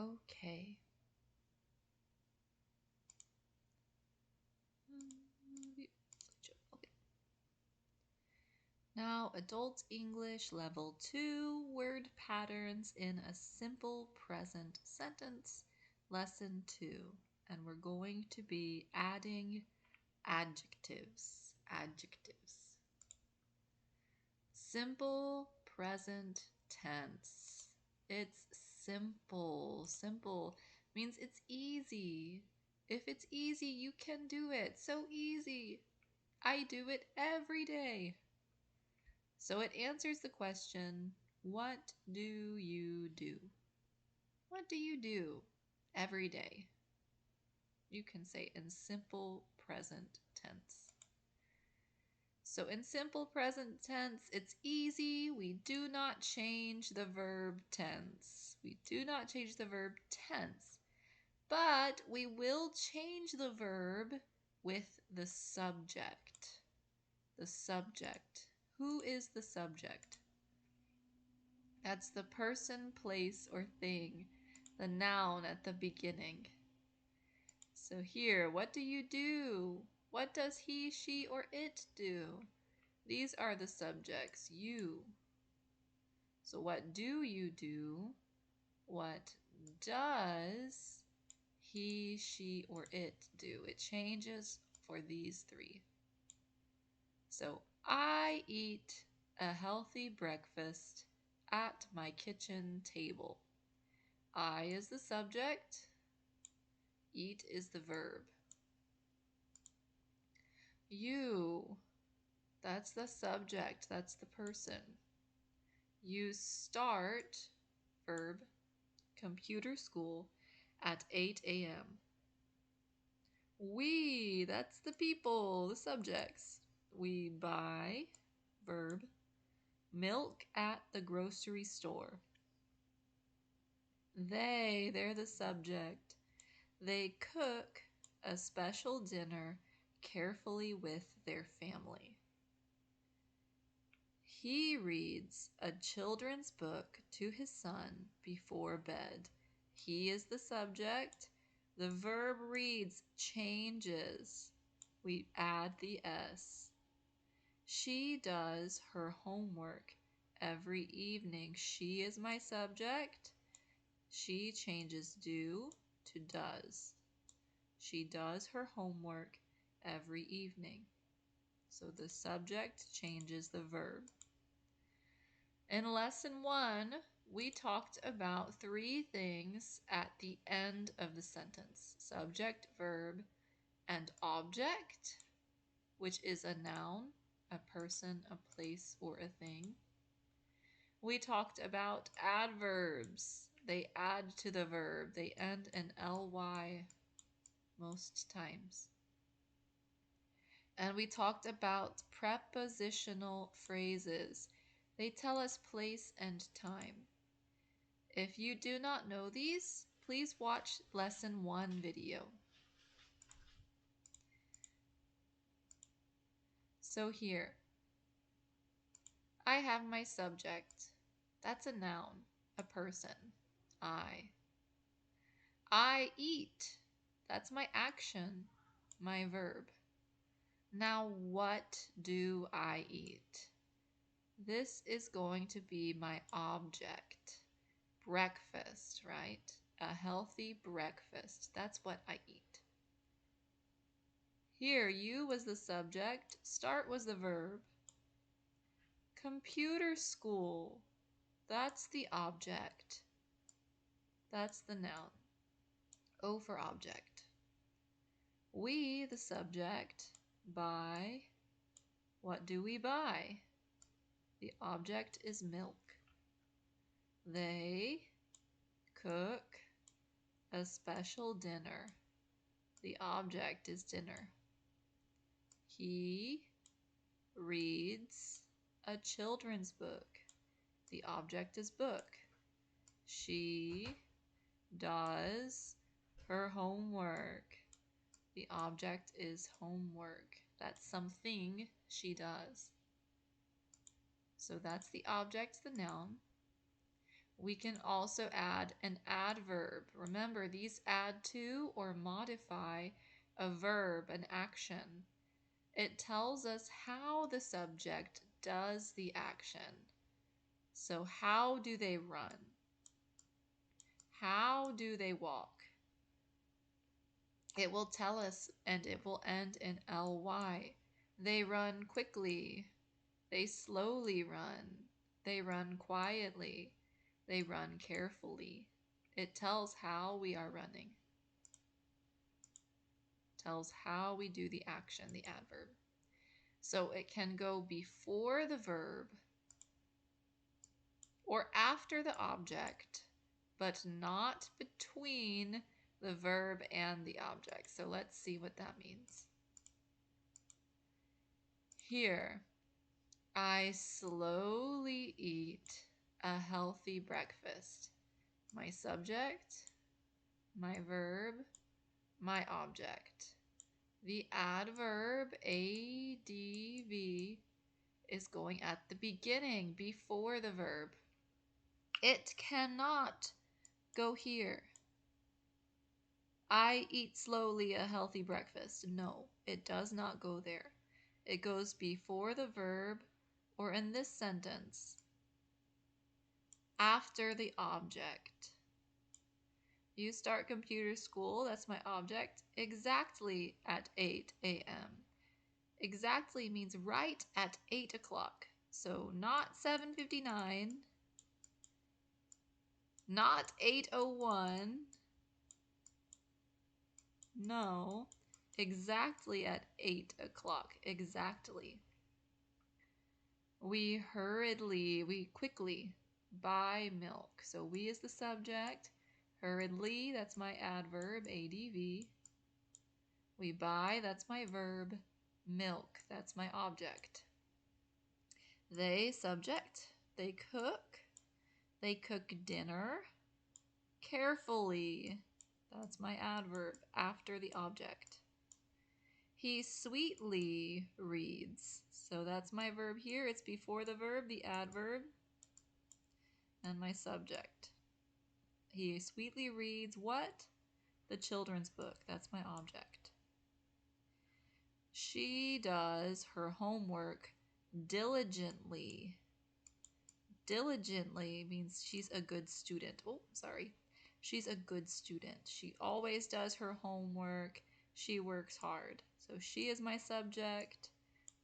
okay. Okay. Now, Adult English Level 2, word patterns in a simple present sentence, Lesson 2. And we're going to be adding adjectives. Adjectives. Simple present tense. It's simple. Simple means it's easy. If it's easy, you can do it. So easy. I do it every day. So it answers the question, what do you do? What do you do every day? You can say in simple present tense. So in simple present tense, it's easy. We do not change the verb tense. We do not change the verb tense. But we will change the verb with the subject. The subject. Who is the subject? That's the person, place, or thing. The noun at the beginning. So here, what do you do? What does he, she, or it do? These are the subjects, you. So what do you do? What does he, she, or it do? It changes for these three. So I eat a healthy breakfast at my kitchen table. I is the subject. Eat is the verb. You, that's the subject, that's the person. You start, verb, computer school at 8 a.m. We, that's the people, the subjects. We buy, verb, milk at the grocery store. They're the subject. They cook a special dinner carefully with their family. He reads a children's book to his son before bed. He is the subject. The verb reads changes. We add the S. She does her homework every evening. She is my subject. She changes do to does. She does her homework every evening. So the subject changes the verb. In lesson 1, we talked about 3 things at the end of the sentence: subject, verb, and object, which is a noun, a person, a place, or a thing. We talked about adverbs. They add to the verb. They end in ly most times. And we talked about prepositional phrases. They tell us place and time. If you do not know these, please watch lesson 1 video. So here, I have my subject. That's a noun, a person, I. I eat. That's my action, my verb. Now, what do I eat? This is going to be my object. Breakfast, right? A healthy breakfast. That's what I eat. Here, you was the subject. Start was the verb. Computer school. That's the object. That's the noun. O for object. We, the subject, buy. What do we buy? The object is milk. They cook a special dinner. The object is dinner. He reads a children's book. The object is book. She does her homework. The object is homework. That's something she does. So that's the object, the noun. We can also add an adverb. Remember, these add to or modify a verb, an action. It tells us how the subject does the action. So how do they run? How do they walk? It will tell us, and it will end in ly. They run quickly. They slowly run. They run quietly. They run carefully. It tells how we are running. Tells how we do the action, the adverb. So it can go before the verb or after the object, but not between the verb and the object. So let's see what that means. Here, I slowly eat a healthy breakfast. My subject, my verb, my object. The adverb adv is going at the beginning, before the verb. It cannot go here. I eat slowly a healthy breakfast. No, it does not go there. It goes before the verb, or in this sentence, after the object. You start computer school, that's my object, exactly at 8 a.m. Exactly means right at 8 o'clock. So not 7:59, not 8:01. No, exactly at 8 o'clock. Exactly. We quickly buy milk. So we is the subject. Hurriedly, that's my adverb, adv. We buy, that's my verb. Milk, that's my object. They, subject. They cook. They cook dinner. Carefully, that's my adverb after the object. He sweetly reads. So that's my verb here. It's before the verb, the adverb, and my subject. He sweetly reads what? The children's book. That's my object. She does her homework diligently. Diligently means she's a good student. Oh, sorry. She's a good student. She always does her homework. She works hard. So she is my subject.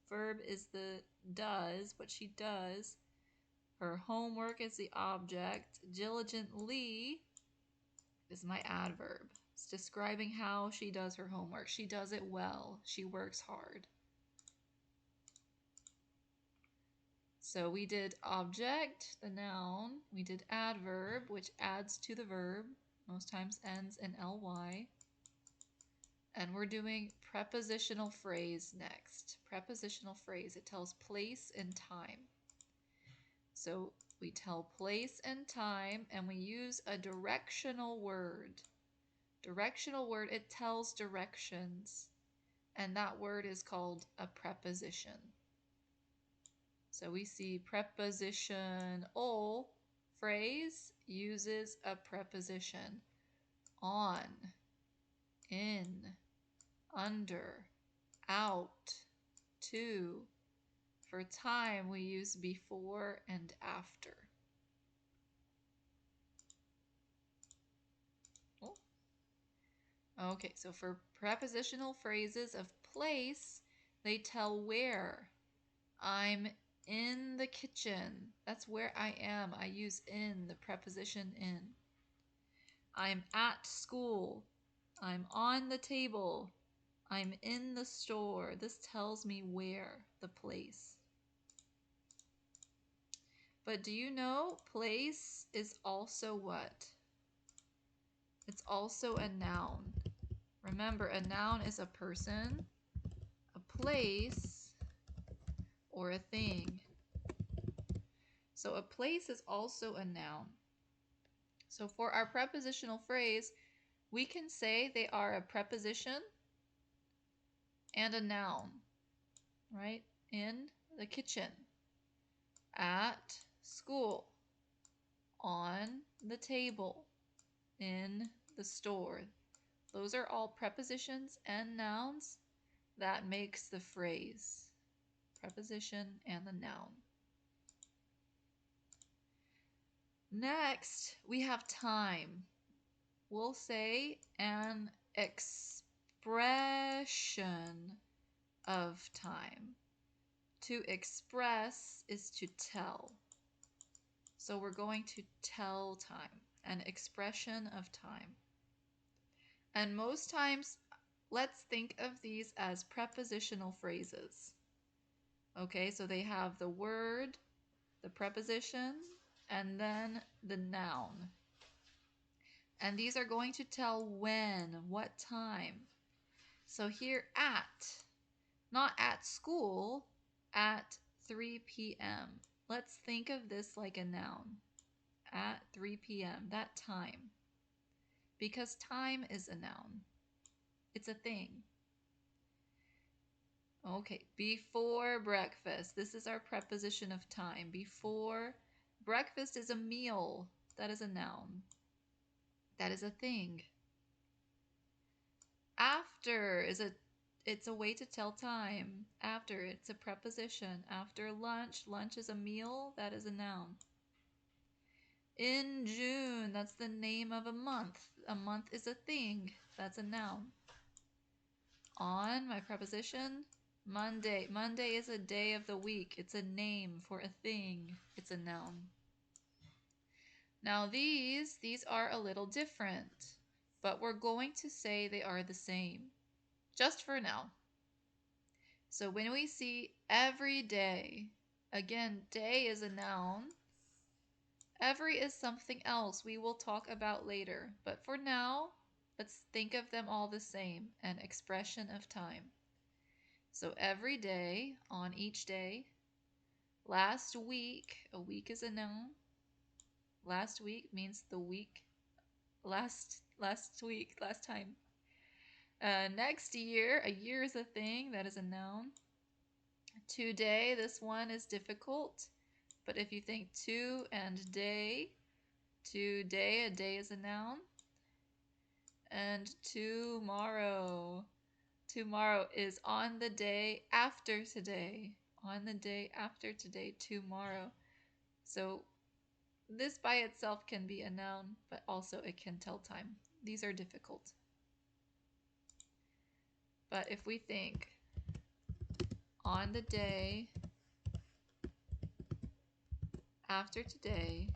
Verb is the does, what she does. Her homework is the object. Diligently is my adverb. It's describing how she does her homework. She does it well. She works hard. So we did object, the noun. We did adverb, which adds to the verb. Most times ends in ly. And we're doing prepositional phrase next. Prepositional phrase, it tells place and time. So we tell place and time, and we use a directional word. Directional word, it tells directions. And that word is called a preposition. So we see prepositional phrase uses a preposition. On, in, under, out, to. For time, we use before and after. Oh. Okay, so for prepositional phrases of place, they tell where. I'm in the kitchen. That's where I am. I use in, the preposition in. I'm at school. I'm on the table. I'm in the store. This tells me where, the place. But do you know place is also what? It's also a noun. Remember, a noun is a person, a place, or a thing. So a place is also a noun. So for our prepositional phrase, we can say they are a preposition and a noun, right? In the kitchen, at school, on the table, in the store. Those are all prepositions and nouns that makes the phrase. Preposition and the noun. Next, we have time. We'll say an expression of time. To express is to tell. So we're going to tell time, an expression of time. And most times, let's think of these as prepositional phrases. Okay, so they have the word, the preposition, and then the noun. And these are going to tell when, what time. So here at, not at school, at 3 p.m. Let's think of this like a noun. At 3 p.m., that time. Because time is a noun. It's a thing. Okay, before breakfast. This is our preposition of time. Before breakfast is a meal. That is a noun. That is a thing. After is it's a way to tell time. After, it's a preposition. After lunch, lunch is a meal. That is a noun. In June, that's the name of a month. A month is a thing. That's a noun. On, my preposition, Monday. Monday is a day of the week. It's a name for a thing. It's a noun. Now these are a little different, but we're going to say they are the same, just for now. So when we see every day, again, day is a noun. Every is something else we will talk about later, but for now, let's think of them all the same, an expression of time. So every day, on each day. Last week, a week is a noun. Last week means the week. Last week, last time. Next year, a year is a thing. That is a noun. Today, this one is difficult. But if you think to and day, today, a day is a noun. And tomorrow. Tomorrow is on the day after today. On the day after today, tomorrow. So this by itself can be a noun, but also it can tell time. These are difficult. But if we think on the day after today,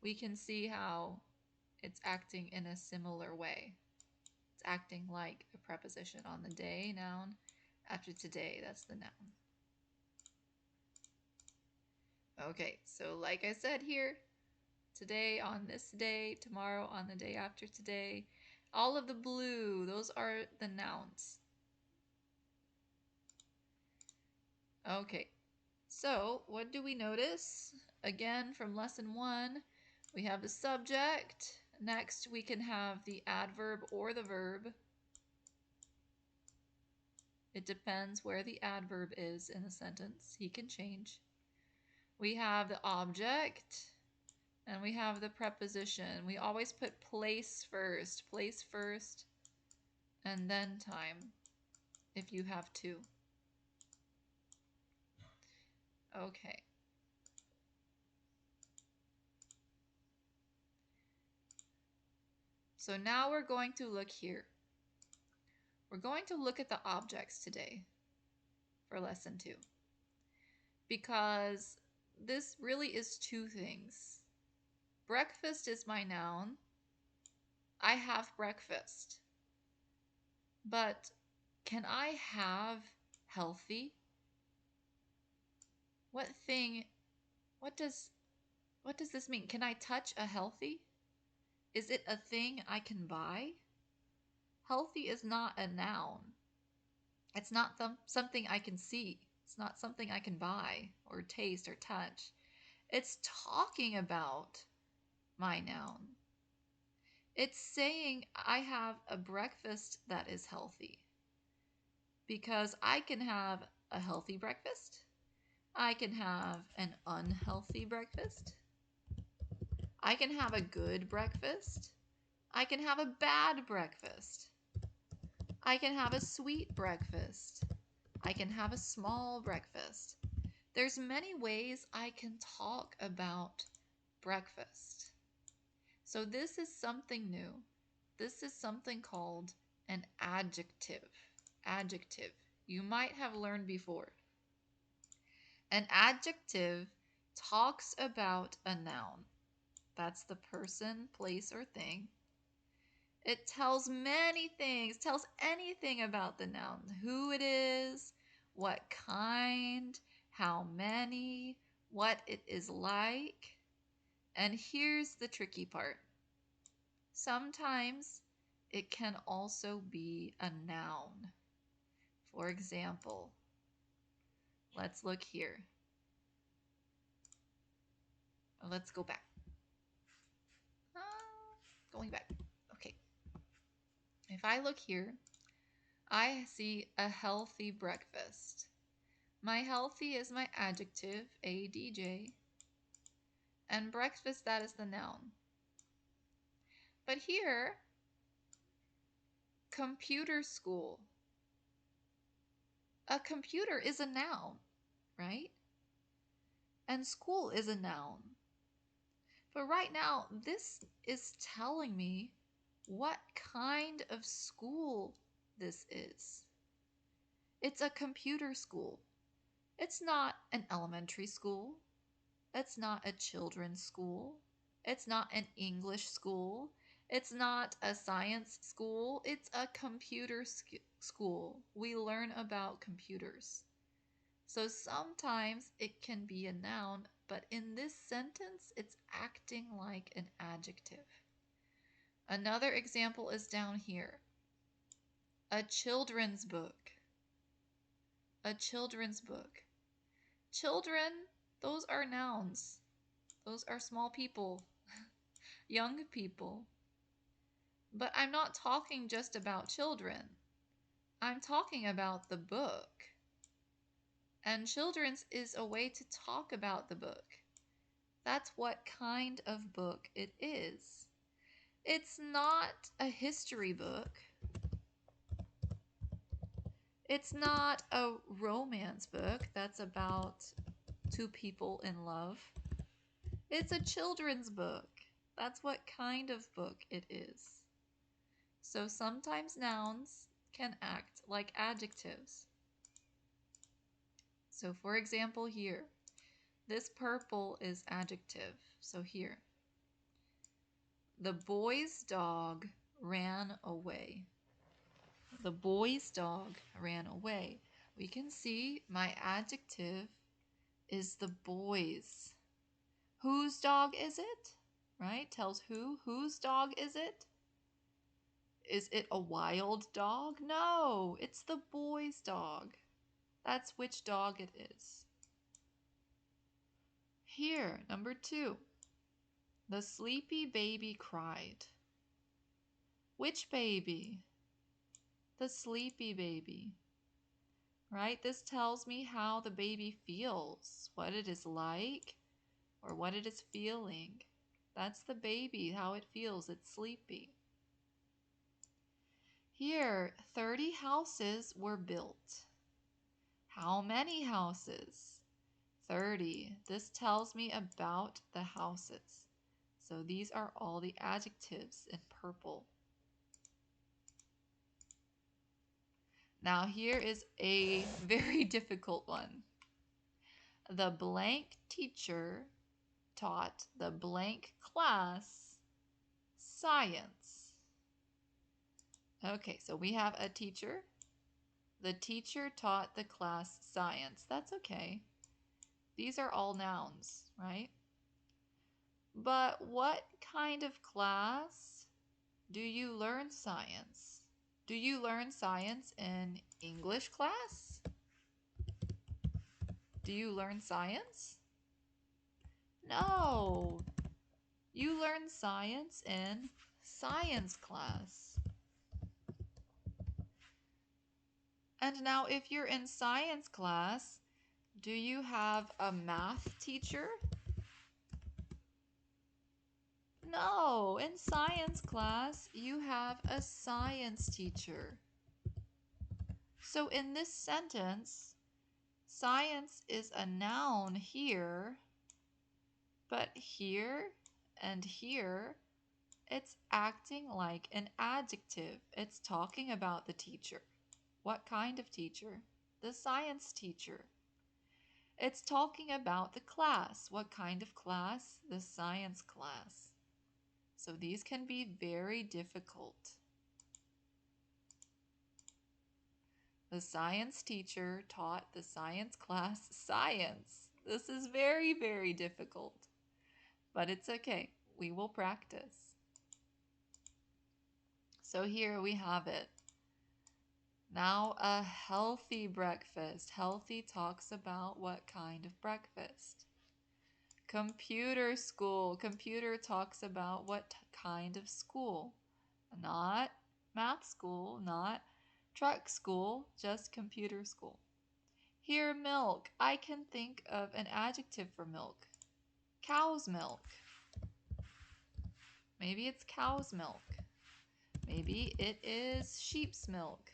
we can see how it's acting in a similar way. It's acting like a preposition. On the day, noun. After today, that's the noun. Okay, so like I said here, today on this day, tomorrow on the day after today, all of the blue, those are the nouns. Okay, so what do we notice? Again, from lesson 1, we have the subject. Next, we can have the adverb or the verb. It depends where the adverb is in the sentence. He can change. We have the object, and we have the preposition. We always put place first, and then time, if you have to. Okay. So now we're going to look here. We're going to look at the objects today for lesson 2. Because this really is two things. Breakfast is my noun. I have breakfast. But can I have healthy? What does this mean? Can I touch a healthy? Is it a thing I can buy? Healthy is not a noun. It's not something I can see. It's not something I can buy or taste or touch. It's talking about my noun. It's saying I have a breakfast that is healthy. Because I can have a healthy breakfast, I can have an unhealthy breakfast. I can have a good breakfast. I can have a bad breakfast. I can have a sweet breakfast. I can have a small breakfast. There's many ways I can talk about breakfast. So this is something new. This is something called an adjective. Adjective. You might have learned before. An adjective talks about a noun. That's the person, place, or thing. It tells many things, tells anything about the noun. Who it is, what kind, how many, what it is like. And here's the tricky part. Sometimes it can also be a noun. For example, let's look here. Let's go back. Going back. Okay. If I look here, I see a healthy breakfast. My healthy is my adjective, ADJ, and breakfast, that is the noun. But here, computer school. A computer is a noun, right? And school is a noun. But right now, this is telling me what kind of school this is. It's a computer school. It's not an elementary school. It's not a children's school. It's not an English school. It's not a science school. It's a computer school. We learn about computers. So sometimes it can be a noun, but in this sentence, it's acting like an adjective. Another example is down here. A children's book. A children's book. Children, those are nouns. Those are small people, young people. But I'm not talking just about children. I'm talking about the book. And children's is a way to talk about the book. That's what kind of book it is. It's not a history book. It's not a romance book that's about two people in love. It's a children's book. That's what kind of book it is. So sometimes nouns can act like adjectives. So for example here, this purple is adjective. So here, the boy's dog ran away. The boy's dog ran away. We can see my adjective is the boy's. Whose dog is it? Right? Tells who. Whose dog is it? Is it a wild dog? No, it's the boy's dog. That's which dog it is. Here, number 2. The sleepy baby cried. Which baby? The sleepy baby. Right? This tells me how the baby feels, what it is like, or what it is feeling. That's the baby, how it feels. It's sleepy. Here, 30 houses were built. How many houses? 30. This tells me about the houses. So these are all the adjectives in purple. Now here is a very difficult one. The blank teacher taught the blank class science. Okay, so we have a teacher. The teacher taught the class science. That's okay. These are all nouns, right? But what kind of class do you learn science? Do you learn science in English class? Do you learn science? No. You learn science in science class. And now if you're in science class, Do you have a math teacher? No, in science class, you have a science teacher. So in this sentence, science is a noun here, but here and here, it's acting like an adjective. It's talking about the teacher. What kind of teacher? The science teacher. It's talking about the class. What kind of class? The science class. So these can be very difficult. The science teacher taught the science class science. This is very, very difficult. But it's okay. We will practice. So here we have it. Now a healthy breakfast. Healthy talks about what kind of breakfast. Computer school. Computer talks about what kind of school. Not math school, not truck school, just computer school. Here, milk. I can think of an adjective for milk. Cow's milk. Maybe it's cow's milk. Maybe it is sheep's milk.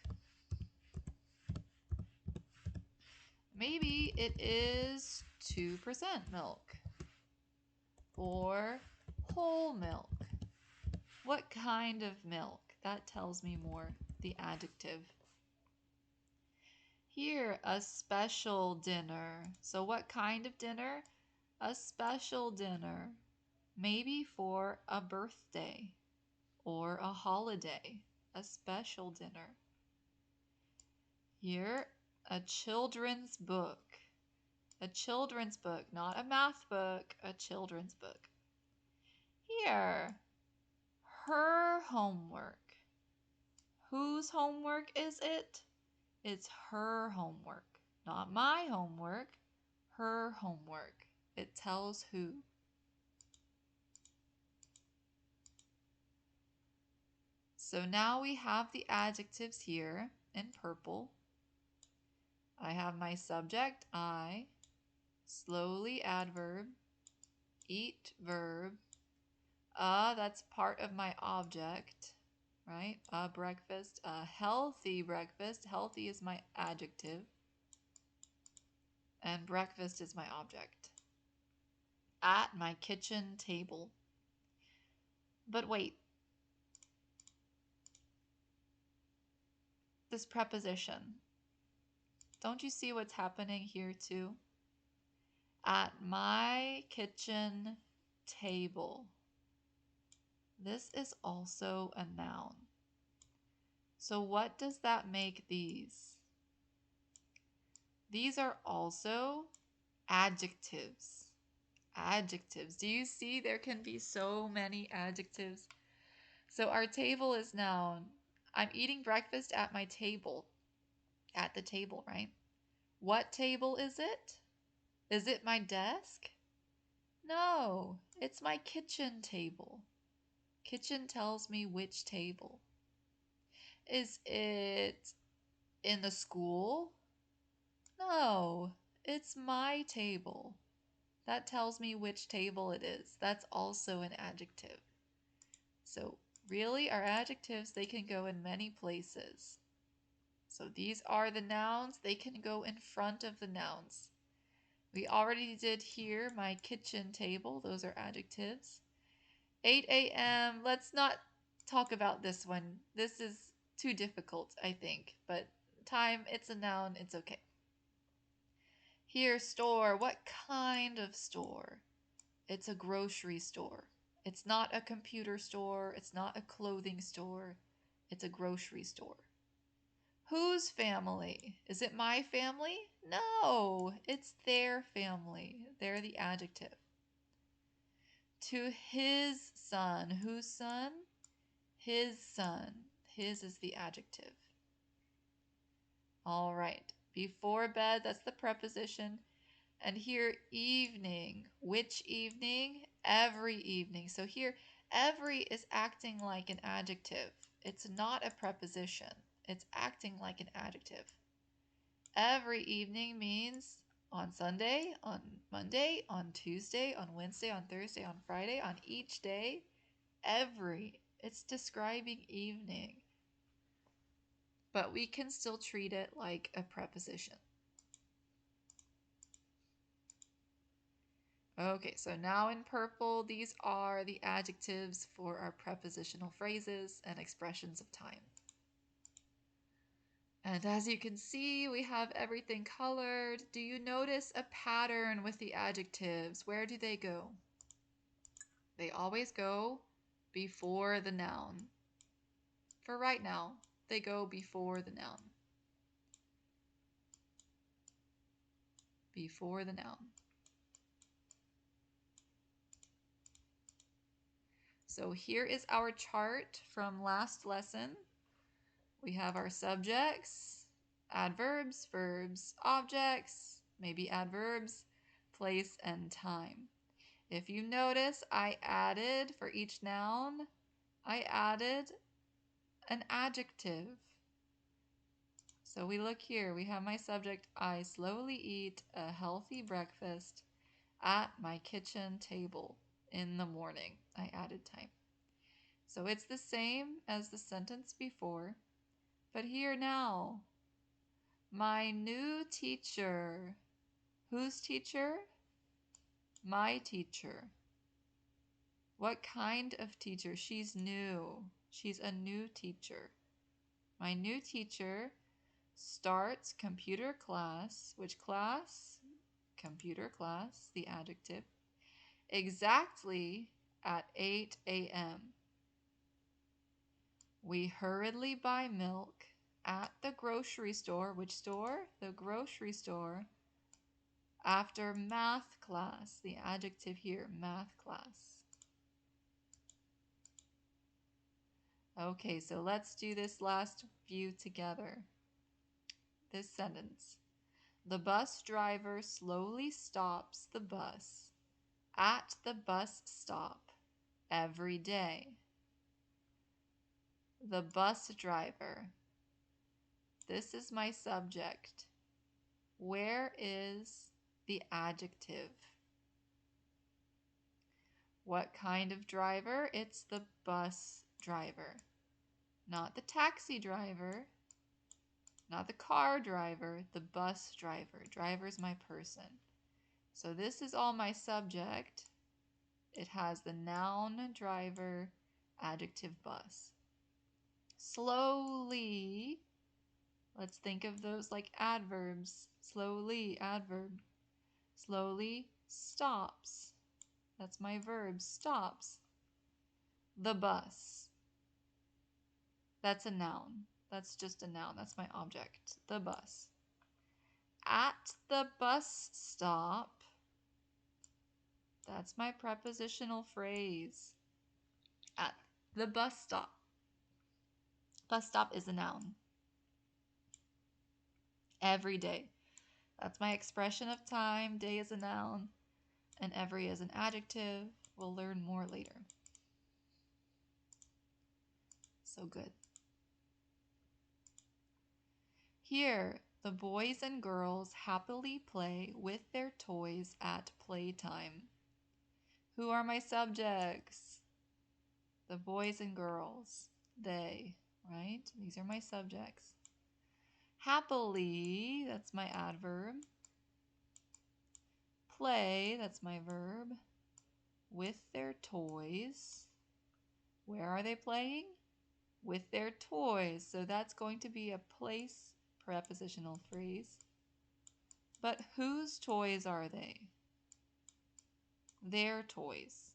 Maybe it is 2% milk. Or whole milk. What kind of milk? That tells me more, the adjective. Here, a special dinner. So what kind of dinner? A special dinner. Maybe for a birthday or a holiday. A special dinner. Here, a children's book. A children's book, not a math book, a children's book. Here, her homework. Whose homework is it? It's her homework, not my homework, her homework. It tells who. So now we have the adjectives here in purple. I have my subject, I, slowly adverb, eat verb, that's part of my object, right? A breakfast, a healthy breakfast. Healthy is my adjective. And breakfast is my object. At my kitchen table. But wait. This preposition. Don't you see what's happening here too? At my kitchen table. This is also a noun. So what does that make these? These are also adjectives. Adjectives. Do you see there can be so many adjectives? So our table is noun. I'm eating breakfast at my table. At the table, right? What table is it? Is it my desk? No, it's my kitchen table. Kitchen tells me which table. Is it in the school? No, it's my table. That tells me which table it is. That's also an adjective. So really, our adjectives, they can go in many places. So these are the nouns. They can go in front of the nouns. We already did here my kitchen table. Those are adjectives. 8 a.m. Let's not talk about this one. This is too difficult, I think. But time, it's a noun. It's okay. Here, store. What kind of store? It's a grocery store. It's not a computer store. It's not a clothing store. It's a grocery store. Whose family? Is it my family? No, it's their family. They're the adjective. To his son. Whose son? His son. His is the adjective. All right. Before bed, that's the preposition. And here, evening. Which evening? Every evening. So here, every is acting like an adjective. It's not a preposition. It's acting like an adjective. Every evening means On Sunday, on Monday, on Tuesday, on Wednesday, on Thursday, on Friday, on each day, every. It's describing evening. But we can still treat it like a preposition. Okay, so now in purple, these are the adjectives for our prepositional phrases and expressions of time. And as you can see, we have everything colored. Do you notice a pattern with the adjectives? Where do they go? They always go before the noun. For right now, they go before the noun. Before the noun. So here is our chart from last lesson. We have our subjects, adverbs, verbs, objects, maybe adverbs, place, and time. If you notice, I added, for each noun, I added an adjective. So we look here, we have my subject, I slowly eat a healthy breakfast at my kitchen table in the morning. I added time. So it's the same as the sentence before, but here now, my new teacher. Whose teacher? My teacher. What kind of teacher? She's new. She's a new teacher. My new teacher starts computer class. Which class? Computer class, the adjective. Exactly at 8 a.m. We hurriedly buy milk at the grocery store. Which store? The grocery store. After math class, the adjective here, math class. Okay, so let's do this last view together. This sentence. The bus driver slowly stops the bus at the bus stop every day. The bus driver. This is my subject. Where is the adjective? What kind of driver? It's the bus driver. Not the taxi driver, not the car driver, the bus driver. Driver is my person. So this is all my subject. It has the noun, driver, adjective, bus. Slowly, let's think of those like adverbs. Slowly, adverb. Slowly stops. That's my verb, stops. The bus. That's a noun. That's just a noun. That's my object. The bus. At the bus stop. That's my prepositional phrase. At the bus stop. Bus stop is a noun. Every day. That's my expression of time. Day is a noun. And every is an adjective. We'll learn more later. So good. Here, the boys and girls happily play with their toys at playtime. Who are my subjects? The boys and girls. They, right? These are my subjects. Happily, that's my adverb. Play, that's my verb. With their toys. Where are they playing? With their toys. So that's going to be a place prepositional phrase. But whose toys are they? Their toys.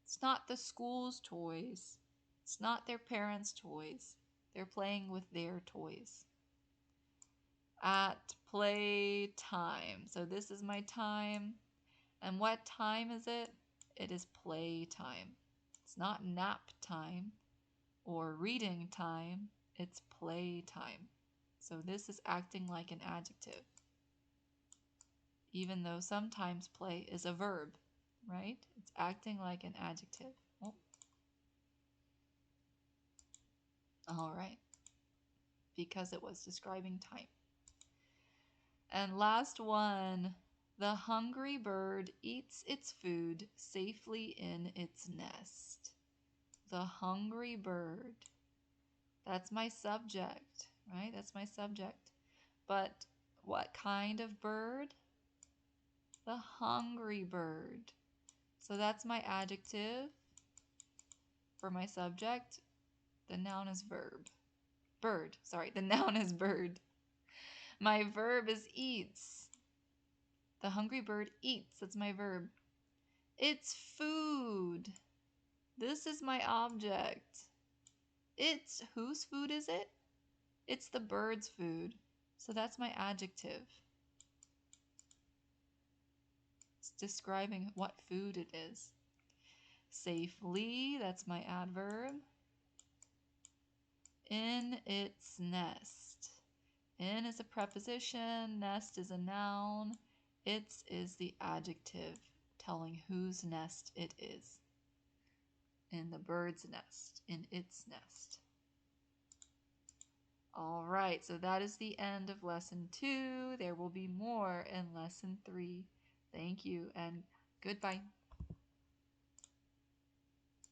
It's not the school's toys. It's not their parents' toys. They're playing with their toys. At playtime. So this is my time. And what time is it? It is playtime. It's not nap time or reading time. It's playtime. So this is acting like an adjective. Even though sometimes play is a verb, right? It's acting like an adjective. Oh. All right. Because it was describing time. And last one, The hungry bird eats its food safely in its nest. The hungry bird. That's my subject, right? That's my subject. But what kind of bird? The hungry bird. So that's my adjective. For my subject, the noun is verb. Bird, sorry, the noun is bird. My verb is eats. The hungry bird eats, that's my verb. It's food. This is my object. It's, whose food is it? It's the bird's food. So that's my adjective. It's describing what food it is. Safely, that's my adverb. In its nest. In is a preposition, nest is a noun, its is the adjective telling whose nest it is. In the bird's nest, in its nest. All right, so that is the end of lesson 2. There will be more in lesson 3. Thank you and goodbye.